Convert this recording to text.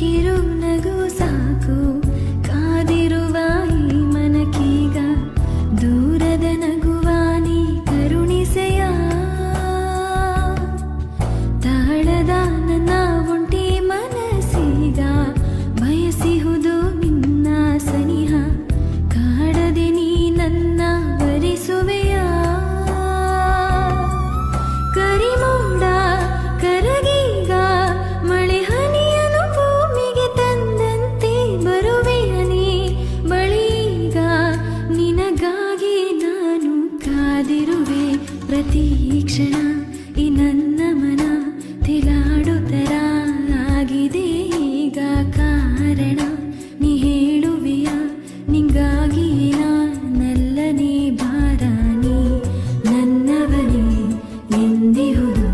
ಕಿರು ನಗು ಸಾಕು ಕಾದಿರುವ ಈ ಮನಕೀಗ ದೂರದ ನಗುವಾನಿ ಕರುಣಿಸೆಯ ತಾಳದ ನನ್ನ ಒಂಟಿ ಮನಸ್ಸೀಗ ಬಯಸಿಹುದು ನಿನ್ನ ಸನಿಹ ಕಾಡದೆ ನೀ ನನ್ನ ವರಿಸುವೆಯ ಕರಿಮೋಡ ಕರಗೀಗ ಮಳೆ ಹನಿಯನು ಭೂಮಿಗೆ ತಂದಂತೆ ಬರುವೆಯ ನೀ ಬಳಿಗ ನಿನಗಾಗಿ ನಾನು ಕಾದಿರುವೆ ಪ್ರತಿ ಕ್ಷಣ ಈ ನನ್ನ ಮನ ತಿಲಾಡುತ್ತರ ಆಗಿದೆ ಈಗ ಕಾರಣ ನೀ ಹೇಳುವೆಯ ನಿಂಗಾಗಿ ನಲ್ಲನೇ ಬಾರಾನಿ ನನ್ನವನೇ ಎಂದಿಹುದು